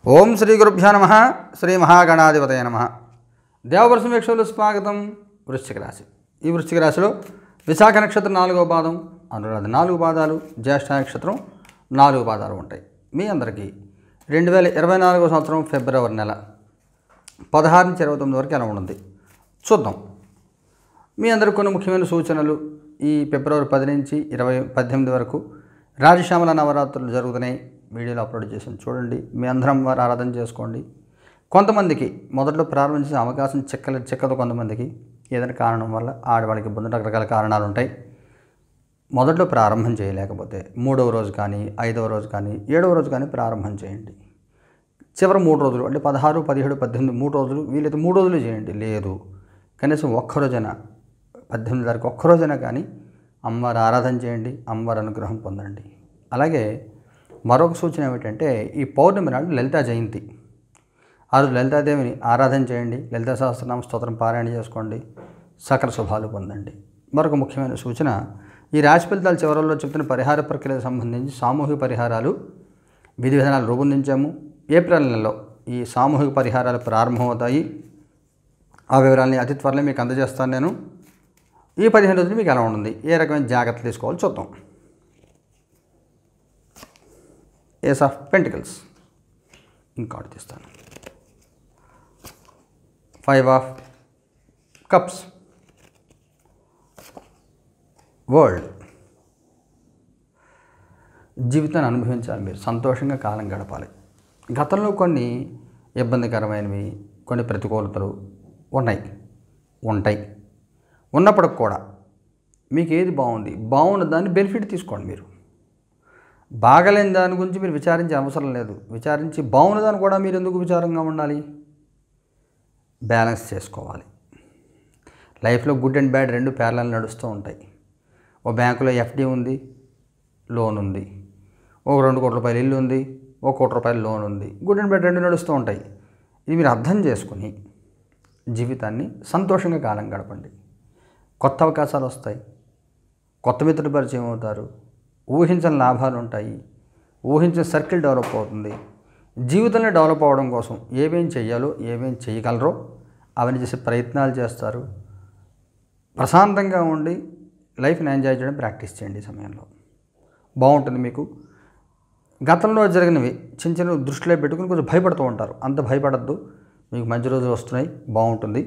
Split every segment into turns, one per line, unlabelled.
ఓం శ్రీ గురుభ్యో నమః. శ్రీ మహాగణాధిపతయ నమః. దేవవర్ష వీక్షకులు స్వాగతం. వృశ్చిక రాశి. ఈ వృశ్చిక రాశిలో విశాఖ నక్షత్రం 4వ పాదం, అనురాధ 4 పాదాలు, జ్యేష్ఠ నక్షత్రం 4 పాదాలు ఉంటాయి. మీ అందరికీ 2024 సంవత్సరం ఫిబ్రవరి నెల 16 నుంచి 29 వరకు ఎలా ఉంటుంది చూద్దాం. మీ అందరికి కొన్ని ముఖ్యమైన సూచనలు. ఈ ఫిబ్రవరి 10 నుంచి 18 వరకు రాజశ్యామల నవరాత్రులు జరుగుతున్నాయి. వీడియోలో అప్లోడ్ చేసి చూడండి. మీ అందరం వారు ఆరాధన చేసుకోండి. కొంతమందికి మొదట్లో ప్రారంభించే అవకాశం చిక్కదు. కొంతమందికి ఏదైనా కారణం వల్ల ఆడవాళ్ళకి ఇబ్బందులు, రకరకాల కారణాలు ఉంటాయి. మొదట్లో ప్రారంభం చేయలేకపోతే 3వ రోజు కానీ, 5వ రోజు కానీ, 7వ రోజు కానీ ప్రారంభం చేయండి. చివరి 3 రోజులు అంటే 16, 17, 18 3 రోజులు వీలైతే 3 రోజులు చేయండి. లేదు కనీసం ఒక్కరోజైనా 18 తారీఖు ఒక్కరోజైనా కానీ అమ్మవారి ఆరాధన చేయండి. అమ్మవారి అనుగ్రహం పొందండి. అలాగే మరొక సూచన ఏమిటంటే, ఈ పౌర్ణమి నాడు లలితా జయంతి. ఆ రోజు లలితాదేవిని ఆరాధన చేయండి. లలితా సహస్రనామ స్తోత్రం పారాయణ చేసుకోండి. సకల శుభాలు పొందండి. మరొక ముఖ్యమైన సూచన, ఈ రాశి ఫలితాల చివరల్లో చెప్తున్న పరిహార ప్రక్రియకు సంబంధించి సామూహిక పరిహారాలు విధి విధానాలు రూపొందించాము. ఏప్రిల్ నెలలో ఈ సామూహిక పరిహారాలు ప్రారంభమవుతాయి. ఆ వివరాలని అతి త్వరలో మీకు అందజేస్తాను నేను. ఈ 15 రోజులు మీకు ఎలా ఉంటుంది, ఏ రకమైన జాగ్రత్తలు తీసుకోవాలో చూద్దాం. ఏస్ ఆఫ్ పెంటికల్స్ ఇంకోటి తీస్తాను. 5 ఆఫ్ కప్స్, వరల్డ్. జీవితాన్ని అనుభవించాలి, మీరు సంతోషంగా కాలం గడపాలి. గతంలో కొన్ని ఇబ్బందికరమైనవి, కొన్ని ప్రతికూలతలు ఉంటాయి. ఉన్నప్పటికి కూడా మీకు ఏది బాగున్న దాన్ని బెనిఫిట్ తీసుకోండి. మీరు బాగలేని దాని గురించి మీరు విచారించే అవసరం లేదు. విచారించి బాగున్న దాన్ని కూడా మీరు ఎందుకు విచారంగా ఉండాలి? బ్యాలెన్స్ చేసుకోవాలి. లైఫ్లో గుడ్ అండ్ బ్యాడ్ రెండు ప్యారలల్ నడుస్తూ ఉంటాయి. ఓ బ్యాంకులో ఎఫ్డి ఉంది, లోన్ ఉంది. ఓ 2 కోట్ల రూపాయలు ఇల్లు ఉంది, ఓ 1 కోటి రూపాయలు లోన్ ఉంది. గుడ్ అండ్ బ్యాడ్ రెండు నడుస్తూ ఉంటాయి. ఇది మీరు అర్థం చేసుకుని జీవితాన్ని సంతోషంగా కాలం గడపండి. కొత్త అవకాశాలు వస్తాయి. కొత్త మిత్రులు పరిచయం అవుతారు. ఊహించని లాభాలు ఉంటాయి. ఊహించిన సర్కిల్ డెవలప్ అవుతుంది. జీవితంలో డెవలప్ అవ్వడం కోసం ఏమేం చేయాలో, ఏమేం చేయగలరో అవన్నీ చేసే ప్రయత్నాలు చేస్తారు. ప్రశాంతంగా ఉండి లైఫ్ని ఎంజాయ్ చేయడం ప్రాక్టీస్ చేయండి. ఈ సమయంలో బాగుంటుంది. మీకు గతంలో జరిగినవి చిన్న దృష్టిలో పెట్టుకుని కొంచెం భయపడుతూ ఉంటారు. అంత భయపడద్దు. మీకు మంచి రోజులు వస్తున్నాయి, బాగుంటుంది.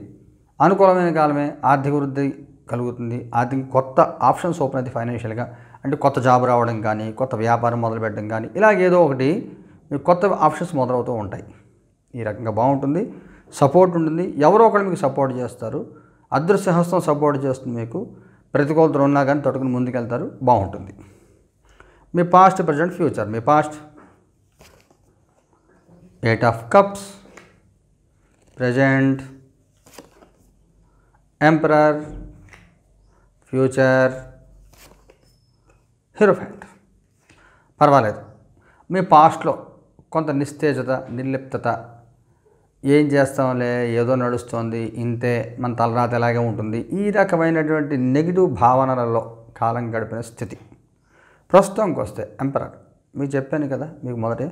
అనుకూలమైన కాలమే. ఆర్థిక వృద్ధి కలుగుతుంది. ఆర్థిక కొత్త ఆప్షన్స్ ఓపెన్ అవుతాయి. ఫైనాన్షియల్గా అంటే కొత్త జాబ్ రావడం కానీ, కొత్త వ్యాపారం మొదలుపెట్టడం కానీ, ఇలాగేదో ఒకటి కొత్త ఆప్షన్స్ మొదలవుతూ ఉంటాయి. ఈ రకంగా బాగుంటుంది. సపోర్ట్ ఉంటుంది. ఎవరో ఒకరు మీకు సపోర్ట్ చేస్తారు. అదృష్టహస్తం సపోర్ట్ చేస్తుంది. మీకు ప్రతికూలతలు ఉన్నా కానీ తట్టుకుని ముందుకెళ్తారు. బాగుంటుంది. మీ పాస్ట్, ప్రజెంట్, ఫ్యూచర్. మీ past 8 of cups, present emperor, future hierophant. పర్వాలేదు. మీ పాస్ట్లో కొంత నిస్తేజత, నిర్లిప్తత, ఏం చేస్తాంలే, ఏదో నడుస్తుంది, ఇంతే, మన తలరాత ఎలాగే ఉంటుంది, ఈ రకమైనటువంటి నెగిటివ్ భావనలలో కాలం గడిపిన స్థితి. ప్రస్తుతానికి వస్తే ఎంపరర్. మీకు చెప్పాను కదా, మీకు మొదటే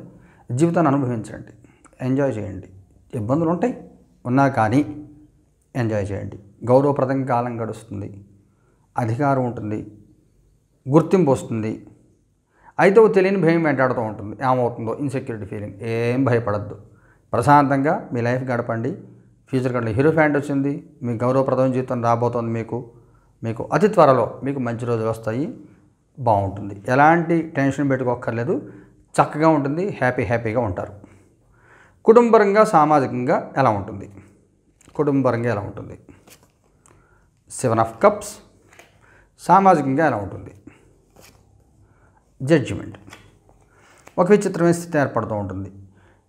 జీవితాన్ని అనుభవించండి, ఎంజాయ్ చేయండి. ఇబ్బందులు ఉంటాయి, ఉన్నా కానీ ఎంజాయ్ చేయండి. గౌరవప్రదంగా కాలం గడుస్తుంది. అధికారం ఉంటుంది, గుర్తింపు వస్తుంది. అయితే తెలియని భయం వెంటాడుతూ ఉంటుంది. ఏమవుతుందో ఇన్సెక్యూరిటీ ఫీలింగ్. ఏం భయపడద్దు. ప్రశాంతంగా మీ లైఫ్ గడపండి. ఫ్యూచర్ కంటే హీరో ఫ్యాంట్ వచ్చింది. మీ గౌరవప్రదమైన జీవితం రాబోతోంది. మీకు అతి త్వరలో మీకు మంచి రోజులు వస్తాయి. బాగుంటుంది. ఎలాంటి టెన్షన్ పెట్టుకోక్కర్లేదు. చక్కగా ఉంటుంది. హ్యాపీగా ఉంటారు. కుటుంబపరంగా, సామాజికంగా ఎలా ఉంటుంది? కుటుంబపరంగా ఎలా ఉంటుంది? 7 ఆఫ్ కప్స్. సామాజికంగా ఎలా ఉంటుంది? జడ్జిమెంట్. ఒక విచిత్రమైన స్థితి ఏర్పడుతూ ఉంటుంది.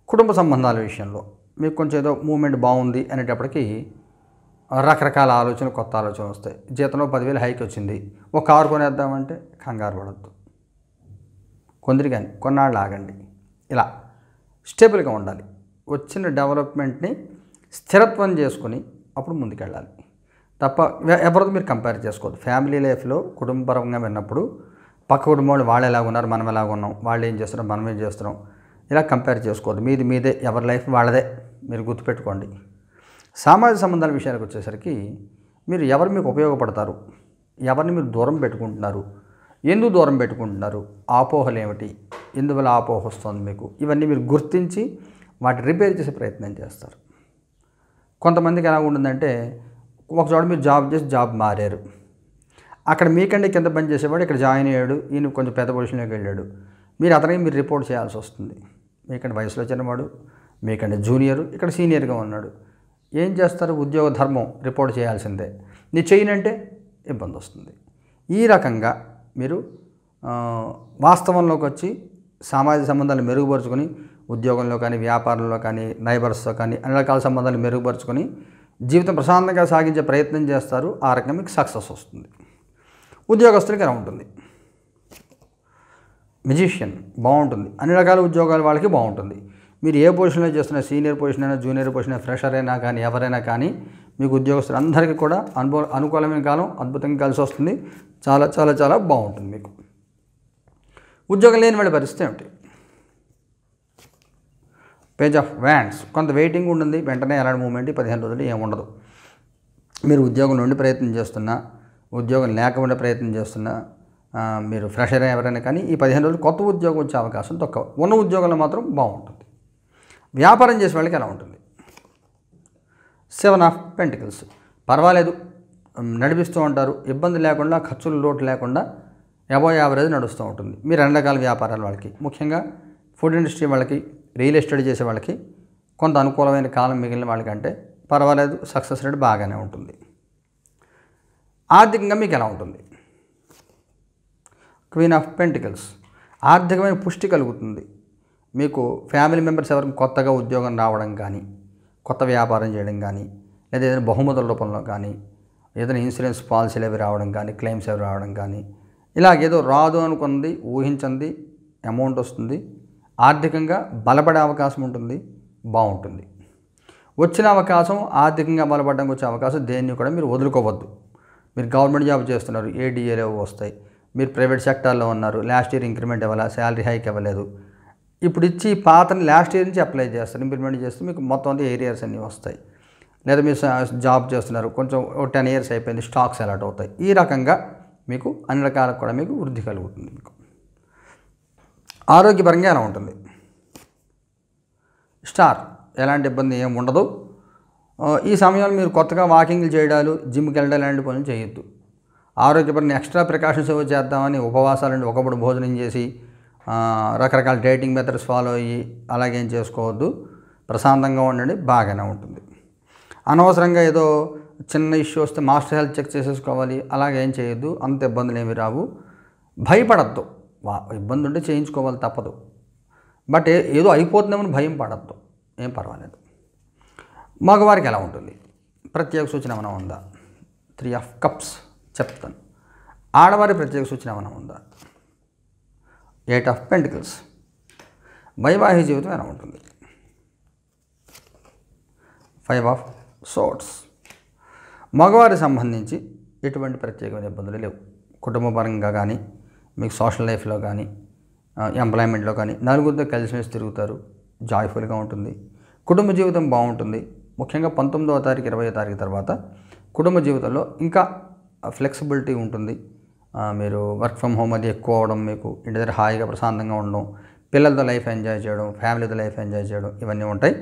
కుటుంబ సంబంధాల విషయంలో మీకు కొంచెం ఏదో మూమెంట్ బాగుంది అనేటప్పటికీ రకరకాల ఆలోచనలు, కొత్త ఆలోచనలు వస్తాయి. జీతంలో 10,000 హైక్ వచ్చింది, ఒక కారు కొనేద్దామంటే కంగారు పడద్దు. కొందరికని కొన్నాళ్ళు ఆగండి. ఇలా స్టేబుల్గా ఉండాలి. వచ్చిన డెవలప్మెంట్ని స్థిరత్వం చేసుకుని అప్పుడు ముందుకెళ్ళాలి తప్ప ఎవరితో మీరు కంపేర్ చేసుకోవద్దు. ఫ్యామిలీ లైఫ్లో కుటుంబపరంగా విన్నప్పుడు పక్క కుటుంబం వాళ్ళు ఎలాగున్నారు, మనం ఎలాగున్నాం, వాళ్ళు ఏం చేస్తున్నాం, మనం ఏం చేస్తున్నాం, ఇలా కంపేర్ చేసుకోవద్దు. మీది మీదే, ఎవరి లైఫ్ వాళ్ళదే, మీరు గుర్తుపెట్టుకోండి. సామాజిక సంబంధాల విషయానికి వచ్చేసరికి మీరు ఎవరు మీకు ఉపయోగపడతారు, ఎవరిని మీరు దూరం పెట్టుకుంటున్నారు, ఎందుకు దూరం పెట్టుకుంటున్నారు, అపోహలు ఏమిటి, ఎందువల్ల అపోహ వస్తుంది మీకు, ఇవన్నీ మీరు గుర్తించి వాటి రిపేర్ చేసే ప్రయత్నం చేస్తారు. కొంతమందికి ఎలా ఉంటుందంటే, ఒక చోట మీరు జాబ్ చేసి జాబ్ మారారు, అక్కడ మీకంటే కింద పని చేసేవాడు ఇక్కడ జాయిన్ అయ్యాడు, ఈయన కొంచెం పెద్ద పొజిషన్లోకి వెళ్ళాడు, మీరు అతనికి మీరు రిపోర్ట్ చేయాల్సి వస్తుంది. మీకంటే వయసులో చిన్నవాడు, మీకంటే జూనియర్, ఇక్కడ సీనియర్గా ఉన్నాడు. ఏం చేస్తారు? ఉద్యోగ ధర్మం, రిపోర్ట్ చేయాల్సిందే. నీ చేయనంటే ఇబ్బంది వస్తుంది. ఈ రకంగా మీరు వాస్తవంలోకి వచ్చి సామాజిక సంబంధాలు మెరుగుపరుచుకొని, ఉద్యోగంలో కానీ, వ్యాపారంలో కానీ, నైబర్స్తో కానీ అన్ని రకాల సంబంధాలు మెరుగుపరుచుకొని జీవితం ప్రశాంతంగా సాగించే ప్రయత్నం చేస్తారు. ఆ రకంగా మీకు సక్సెస్ వస్తుంది. ఉద్యోగస్తులకి ఎలా ఉంటుంది? మ్యూజిషియన్ బాగుంటుంది. అన్ని రకాల ఉద్యోగాల వాళ్ళకి బాగుంటుంది. మీరు ఏ పొజిషన్లో చేస్తున్నా, సీనియర్ పొజిషన్ అయినా, జూనియర్ పొజిషన్ అయినా, ఫ్రెషర్ అయినా కానీ, ఎవరైనా కానీ మీకు ఉద్యోగస్తులు అందరికీ కూడా అనుకూలమైన కాలం, అద్భుతంగా కలిసి వస్తుంది. చాలా చాలా చాలా బాగుంటుంది మీకు. ఉద్యోగం లేని వాళ్ళ పరిస్థితి ఏమిటి? Page of wands. కొంత వెయిటింగ్ ఉంటుంది, వెంటనే ఎలాంటి మూమెంట్ 15 రోజులు ఏముండదు. మీరు ఉద్యోగం నుండి ప్రయత్నం చేస్తున్నా, ఉద్యోగం లేకుండా ప్రయత్నం చేస్తున్నా, మీరు ఫ్రెషర్ ఎవరైనా కానీ ఈ 15 రోజులు కొత్త ఉద్యోగం వచ్చే అవకాశం తక్కువ. ఉన్న ఉద్యోగంలో మాత్రం బాగుంటుంది. వ్యాపారం చేసే వాళ్ళకి ఎలా ఉంటుంది? 7 ఆఫ్ పెంటికల్స్. పర్వాలేదు, నడిపిస్తూ ఉంటారు, ఇబ్బంది లేకుండా, ఖర్చులు లోటు లేకుండా అబోవ్ యావరేజ్ నడుస్తూ ఉంటుంది. మీరు అన్ని రకాల వ్యాపారాల వాళ్ళకి, ముఖ్యంగా ఫుడ్ ఇండస్ట్రీ వాళ్ళకి, రియల్ ఎస్టేట్ చేసే వాళ్ళకి కొంత అనుకూలమైన కాలం మిగిలిన వాళ్ళకంటే పర్వాలేదు, సక్సెస్ రేట్ బాగానే ఉంటుంది. ఆర్థికంగా మీకు ఎలా ఉంటుంది? Queen of pentacles. ఆర్థికమైన పుష్టి కలుగుతుంది. మీకు ఫ్యామిలీ మెంబర్స్ ఎవరికి కొత్తగా ఉద్యోగం రావడం కానీ, కొత్త వ్యాపారం చేయడం కానీ, లేదా ఏదైనా బహుమతుల రూపంలో కానీ, ఏదైనా ఇన్సూరెన్స్ పాలసీలు అవి రావడం కానీ, క్లెయిమ్స్ అవి రావడం కానీ, ఇలాగేదో రాదు అనుకున్నది ఊహించింది అమౌంట్ వస్తుంది. ఆర్థికంగా బలపడే అవకాశం ఉంటుంది, బాగుంటుంది. వచ్చిన అవకాశం, ఆర్థికంగా బలపడడానికి వచ్చే అవకాశం దేన్ని కూడా మీరు వదులుకోవద్దు. మీరు గవర్నమెంట్ జాబ్ చేస్తున్నారు, ఏడీఏలు వస్తాయి. మీరు ప్రైవేట్ సెక్టార్లో ఉన్నారు, లాస్ట్ ఇయర్ ఇంక్రిమెంట్ ఇవ్వాలా, శాలరీ హైక్ ఇవ్వలేదు, ఇప్పుడు ఇచ్చి పాతని లాస్ట్ ఇయర్ నుంచి అప్లై చేస్తారు, ఇంప్లిమెంట్ చేస్తే మీకు మొత్తం అంతా ఏరియాస్ అన్నీ వస్తాయి. లేదా మీరు జాబ్ చేస్తున్నారు, కొంచెం 10 ఇయర్స్ అయిపోయింది, స్టాక్స్ అలాట్ అవుతాయి. ఈ రకంగా మీకు అన్ని రకాలకు కూడా మీకు వృద్ధి కలుగుతుంది. మీకు ఆరోగ్యపరంగా ఎలా ఉంటుంది? స్టార్. ఎలాంటి ఇబ్బంది ఏమి ఉండదు. ఈ సమయంలో మీరు కొత్తగా వాకింగ్లు చేయడాలు, జిమ్కి వెళ్ళడం లాంటి పనులు చేయొద్దు. ఆరోగ్యపరంగా ఎక్స్ట్రా ప్రికాషన్స్ ఏవో చేద్దామని ఉపవాసాలండి, ఒకప్పుడు భోజనం చేసి రకరకాల డైటింగ్ మెథడ్స్ ఫాలో అయ్యి అలాగేం చేసుకోవద్దు. ప్రశాంతంగా ఉండండి, బాగానే ఉంటుంది. అనవసరంగా ఏదో చిన్న ఇష్యూ వస్తే మాస్టర్ హెల్త్ చెక్ చేసేసుకోవాలి, అలాగేం చేయొద్దు. అంత ఇబ్బందులు ఏమి రావు. భయపడద్దు. ఇబ్బంది ఉంటే చేయించుకోవాలి, తప్పదు. బట్ ఏదో అయిపోతుందేమని భయం పడద్దు, ఏం పర్వాలేదు. మగవారికి ఎలా ఉంటుంది? ప్రత్యేక సూచన ఏమైనా ఉందా? 3 ఆఫ్ కప్స్ చెప్తాను. ఆడవారి ప్రత్యేక సూచన ఏమైనా ఉందా? 8 ఆఫ్ పెంటికల్స్. వైవాహిక జీవితం ఎలా ఉంటుంది? 5 ఆఫ్ సోర్డ్స్. మగవారికి సంబంధించి ఎటువంటి ప్రత్యేకమైన ఇబ్బందులు లేవు. కుటుంబ పరంగా కానీ, మీకు సోషల్ లైఫ్లో కానీ, ఎంప్లాయ్మెంట్లో కానీ నలుగురితో కలిసిమెలిసి తిరుగుతారు, జాయ్ఫుల్గా ఉంటుంది. కుటుంబ జీవితం బాగుంటుంది. ముఖ్యంగా 19వ తారీఖు 20వ తారీఖు తర్వాత కుటుంబ జీవితంలో ఇంకా ఫ్లెక్సిబిలిటీ ఉంటుంది. మీరు వర్క్ ఫ్రమ్ హోమ్ అది ఎక్కువ అవడం, మీకు ఇంటి దగ్గర హాయిగా ప్రశాంతంగా ఉండడం, పిల్లలతో లైఫ్ ఎంజాయ్ చేయడం, ఫ్యామిలీతో లైఫ్ ఎంజాయ్ చేయడం, ఇవన్నీ ఉంటాయి.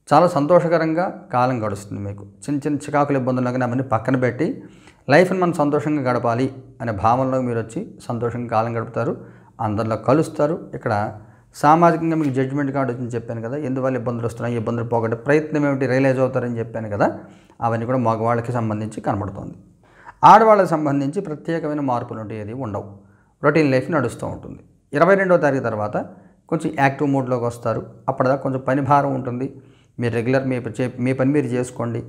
చాలా సంతోషకరంగా కాలం గడుస్తుంది. మీకు చిన్న చిన్న చికాకులు ఇబ్బందులు కానీ అవన్నీ పక్కన పెట్టి లైఫ్ని మనం సంతోషంగా గడపాలి అనే భావనలో మీరు వచ్చి సంతోషంగా కాలం గడుపుతారు, అందరిలో కలుస్తారు. ఇక్కడ సామాజికంగా మీకు జడ్జిమెంట్ కార్డు వచ్చింది చెప్పాను కదా, ఎందువల్ల ఇబ్బందులు వస్తున్నాయి, ఇబ్బందులు పోగొట్టే ప్రయత్నం ఏమిటి, రియలైజ్ అవుతారని చెప్పాను కదా, అవన్నీ కూడా మగవాళ్ళకి సంబంధించి కనబడుతుంది. ఆడవాళ్ళకి సంబంధించి ప్రత్యేకమైన మార్పులు ఉంటాయి, ఏది ఉండవు. రొటీన్ లైఫ్ నడుస్తూ ఉంటుంది. 22వ తారీఖు తర్వాత కొంచెం యాక్టివ్ మూడ్లోకి వస్తారు. అప్పటిదాకా కొంచెం పని భారం ఉంటుంది. మీరు రెగ్యులర్ మీ పని మీరు చేసుకోండి.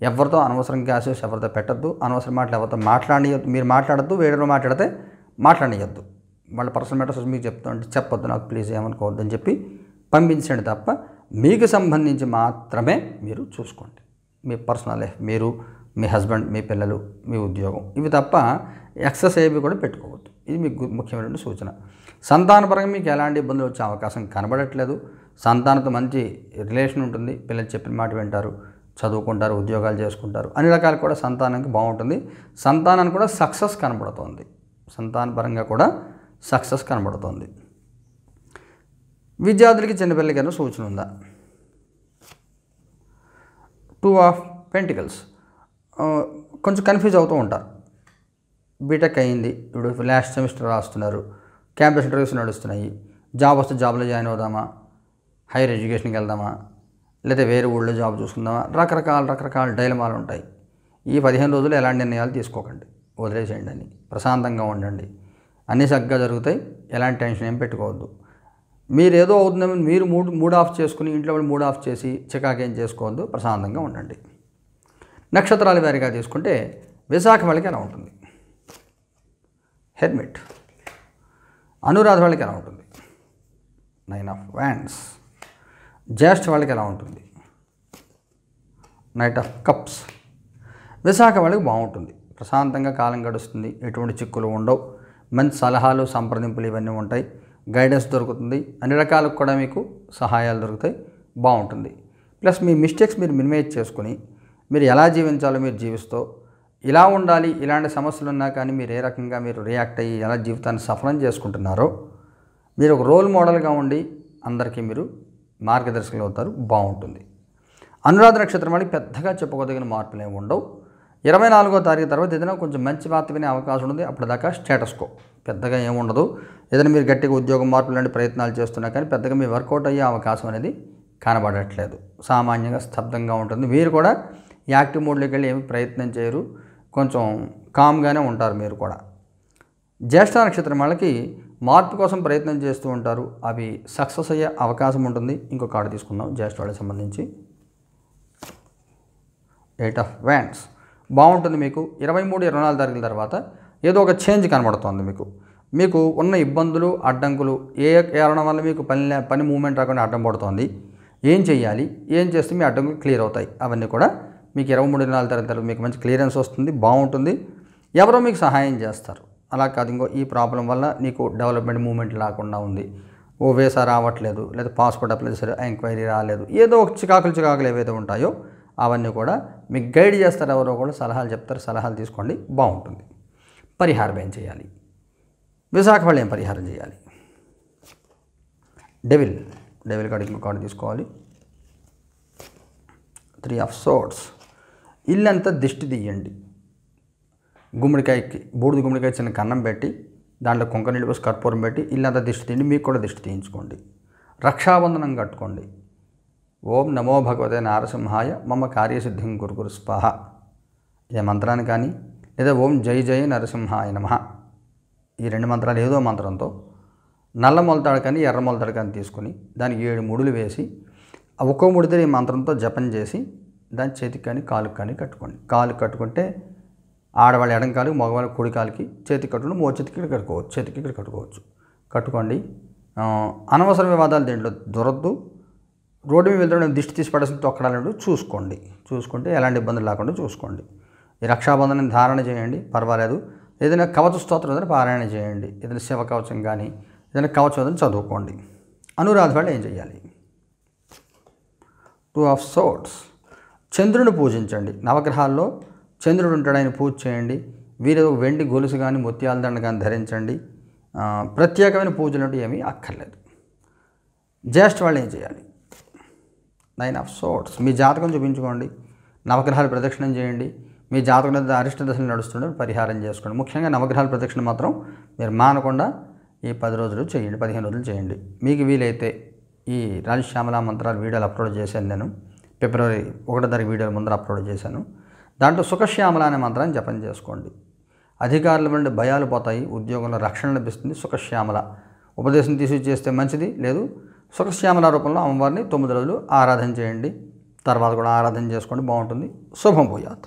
ఎవరితో అనవసరం క్యాషెస్ ఎవరితో పెట్టద్దు, అనవసరం మాటలు ఎవరితో మాట్లాడియద్దు. మీరు మాట్లాడద్దు, వేరేలో మాట్లాడితే మాట్లాడియద్దు. వాళ్ళ పర్సనల్ మ్యాటర్స్ మీకు చెప్తా ఉంటే చెప్పొద్దు, నాకు ప్లీజ్ ఏమనుకోవద్దు అని చెప్పి పంపించండి తప్ప మీకు సంబంధించి మాత్రమే మీరు చూసుకోండి. మీ పర్సనల్ లైఫ్, మీరు, మీ హస్బెండ్, మీ పిల్లలు, మీ ఉద్యోగం, ఇవి తప్ప ఎక్సెస్ ఏవి కూడా పెట్టుకోవద్దు. ఇది మీకు ముఖ్యమైనటువంటి సూచన. సంతానపరంగా మీకు ఎలాంటి ఇబ్బందులు వచ్చే అవకాశం కనబడట్లేదు. సంతానంతో మంచి రిలేషన్ ఉంటుంది. పిల్లలు చెప్పిన మాట వింటారు, చదువుకుంటారు, ఉద్యోగాలు చేసుకుంటారు. అన్ని రకాలు కూడా సంతానానికి బాగుంటుంది. సంతానానికి కూడా సక్సెస్ కనబడుతోంది. సంతానపరంగా కూడా సక్సెస్ కనబడుతోంది. విద్యార్థులకి చిన్నపిల్లలకైనా సూచన ఉందా? 2 ఆఫ్ పెంటికల్స్. కొంచెం కన్ఫ్యూజ్ అవుతూ ఉంటారు. బీటెక్ అయ్యింది, ఇప్పుడు లాస్ట్ సెమిస్టర్ రాస్తున్నారు, క్యాంపస్ ఇంటర్వ్యూస్ నడుస్తున్నాయి, జాబ్ వస్తే జాబ్లో జాయిన్ అవుదామా, హైయర్ ఎడ్యుకేషన్కి వెళ్దామా, లేదా వేరే ఊళ్ళో జాబ్ చూసుకుందామా, రకరకాల డైలమాలు ఉంటాయి. ఈ 15 రోజులు ఎలాంటి నిర్ణయాలు తీసుకోకండి, వదిలేసేయండి. అని ప్రశాంతంగా ఉండండి. అన్నీ చక్కగా జరుగుతాయి. ఎలాంటి టెన్షన్ ఏం పెట్టుకోవద్దు. మీరు ఏదో అవుతుందని మీరు మూడ్ ఆఫ్ చేసుకుని ఇంట్లో మూడ్ ఆఫ్ చేసి చికాకేం చేసుకోవద్దు. ప్రశాంతంగా ఉండండి. నక్షత్రాల వారీగా తీసుకుంటే విశాఖ వాళ్ళకి ఎలా ఉంటుంది? హెర్మిట్. అనురాధ వాళ్ళకి ఎలా ఉంటుంది? 9 ఆఫ్ వ్యాండ్స్. జ్యేష్ఠ వాళ్ళకి ఎలా ఉంటుంది? Knight of cups. విశాఖ వాళ్ళకి బాగుంటుంది. ప్రశాంతంగా కాలం గడుస్తుంది. ఎటువంటి చిక్కులు ఉండవు. మంచి సలహాలు, సంప్రదింపులు ఇవన్నీ ఉంటాయి. గైడెన్స్ దొరుకుతుంది. అన్ని రకాలకు కూడా మీకు సహాయాలు దొరుకుతాయి. బాగుంటుంది. ప్లస్ మీ మిస్టేక్స్ మీరు మినిమైజ్ చేసుకుని మీరు ఎలా జీవించాలో మీరు జీవిస్తూ ఇలా ఉండాలి, ఇలాంటి సమస్యలు ఉన్నా కానీ మీరు ఏ రకంగా మీరు రియాక్ట్ అయ్యి ఎలా జీవితాన్ని సఫలం చేసుకుంటున్నారో మీరు ఒక రోల్ మోడల్గా ఉండి అందరికీ మీరు మార్గదర్శకులు అవుతారు. బాగుంటుంది. అనురాధ నక్షత్రం వాళ్ళకి పెద్దగా చెప్పుకోదగిన మార్పులు ఏమి ఉండవు. 24వ తారీఖు తర్వాత ఏదైనా కొంచెం మంచి వార్త వినే అవకాశం ఉంది. అప్పటిదాకా స్టేటస్ కో, పెద్దగా ఏముండదు. ఏదైనా మీరు గట్టిగా ఉద్యోగం మార్పులు లాంటి ప్రయత్నాలు చేస్తున్నా కానీ పెద్దగా మీ వర్కౌట్ అయ్యే అవకాశం అనేది కనబడట్లేదు. సామాన్యంగా స్తబ్దంగా ఉంటుంది. మీరు కూడా యాక్టివ్ మోడ్లోకి వెళ్ళి ఏమి ప్రయత్నం చేయరు. కొంచెం కామ్గానే ఉంటారు మీరు కూడా. జ్యేష్ఠ నక్షత్రం వాళ్ళకి మార్పు కోసం ప్రయత్నం చేస్తూ ఉంటారు. అవి సక్సెస్ అయ్యే అవకాశం ఉంటుంది. ఇంకో కార్డు తీసుకుందాం జ్యేష్ఠ వాళ్ళకి సంబంధించి. 8 ఆఫ్ వ్యాండ్స్. బాగుంటుంది. మీకు 23-24 తారీఖుల తర్వాత ఏదో ఒక చేంజ్ కనబడుతుంది. మీకు ఉన్న ఇబ్బందులు, అడ్డంకులు ఏ కారణం వల్ల మీకు పని మూమెంట్ రాకుండా అడ్డం పడుతుంది, ఏం చేయాలి, ఏం చేస్తే మీ అడ్డంకులు క్లియర్ అవుతాయి, అవన్నీ కూడా మీకు 23-24 తారీఖు తర్వాత మీకు మంచి క్లియరెన్స్ వస్తుంది. బాగుంటుంది. ఎవరో మీకు సహాయం చేస్తారు. అలా కాదు ఇంకో ఈ ప్రాబ్లం వల్ల నీకు డెవలప్మెంట్ మూమెంట్ లేకుండా ఉంది, ఓ వీసా రావట్లేదు, లేదా పాస్పోర్ట్ అప్లై చేశారు ఎంక్వైరీ రాలేదు, ఏదో ఒక చికాకులు ఏవైతే ఉంటాయో అవన్నీ కూడా మీకు గైడ్ చేస్తారు. ఎవరో కూడా సలహాలు చెప్తారు. సలహాలు తీసుకోండి. బాగుంటుంది. పరిహారం ఏం చేయాలి? విశాఖ వాళ్ళు ఏం పరిహారం చేయాలి? డెవిల్ కార్డు ఇంకో కార్డు తీసుకోవాలి. 3 ఆఫ్ సోర్డ్స్. ఇల్లంతా దిష్టి తీయండి. గుమ్మడికాయకి బూడిద గుమ్మడికాయ చిన్న కన్నం పెట్టి దాంట్లో కుంకుమ నీళ్ళు పోసి కర్పూరం పెట్టి ఇల్లంతా దిష్టి తీయండి. మీకు కూడా దిష్టి తీయించుకోండి. రక్షాబంధనం కట్టుకోండి. ఓం నమో భగవతే నారసింహాయ మమ కార్యసిద్ధిం కురు స్వాహ ఇదే మంత్రాన్ని కానీ లేదా ఓం జై జై నరసింహాయ నమః ఈ 2 మంత్రాలు ఏదో మంత్రంతో నల్ల మొలతాడు కానీ ఎర్ర మొలతాడు కానీ తీసుకుని దానికి 7 ముడులు వేసి ఒక్కో ముడితో ఈ మంత్రంతో జపం చేసి దాని చేతికి కానీ కాలుకి కానీ కట్టుకోండి. కాలుకి కట్టుకుంటే ఆడవాళ్ళ ఎడం కాలు, మగవాళ్ళ కుడి కాలుకి చేతికి కట్టుకుని మోచేతికి ఇక్కడ కట్టుకోవచ్చు, చేతికి ఇక్కడ కట్టుకోవచ్చు. కట్టుకోండి. అనవసర వివాదాలు దీంట్లో దొరద్దు. రోడ్డు మీద వెళ్తుంటే దిష్టి తీసి పడేసి తొక్కడాలంటూ చూసుకుంటే ఎలాంటి ఇబ్బందులు లేకుండా చూసుకోండి. ఈ రక్షాబంధనం ధారణ చేయండి. పర్వాలేదు. ఏదైనా కవచ స్తోత్రం ఏదైనా పారాయణ చేయండి. ఏదైనా శివ కవచం కానీ ఏదైనా కవచం ఏదైనా చదువుకోండి. అనురాధ వాళ్ళు ఏం చేయాలి? 2 ఆఫ్ సోర్డ్స్. చంద్రుని పూజించండి. నవగ్రహాల్లో చంద్రుడు ఉంటాడు, ఆయన పూజ చేయండి. వీరు వెండి గొలుసు కానీ ముత్యాల దండ కానీ ధరించండి. ప్రత్యేకమైన పూజలు అంటే ఏమీ అక్కర్లేదు. జ్యేష్ఠ వాళ్ళు ఏం చేయాలి? 9 ఆఫ్ సోర్డ్స్. మీ జాతకం చూపించుకోండి. నవగ్రహాలు ప్రదక్షిణం చేయండి. మీ జాతకం అరిష్ట దశలు నడుస్తుంటే పరిహారం చేసుకోండి. ముఖ్యంగా నవగ్రహాల ప్రదక్షిణ మాత్రం మీరు మానకుండా ఈ 10 రోజులు చేయండి, 15 రోజులు చేయండి. మీకు వీలైతే ఈ రాజశ్యామల మంత్రాలు వీడియోలు అప్లోడ్ చేశాను. నేను ఫిబ్రవరి 1వ తారీఖు వీడియోల ముందర అప్లోడ్ చేశాను. దాంట్లో సుఖశ్యామల అనే మంత్రాన్ని జపం చేసుకోండి. అధికారుల నుండి భయాలు పోతాయి, ఉద్యోగంలో రక్షణ లభిస్తుంది. సుఖశ్యామల ఉపదేశం తీసి చేస్తే మంచిది. లేదు సుఖశ్యామల రూపంలో అమ్మవారిని 9 రోజులు ఆరాధన చేయండి. తర్వాత కూడా ఆరాధన చేసుకోండి. బాగుంటుంది. శుభం భూయాత్.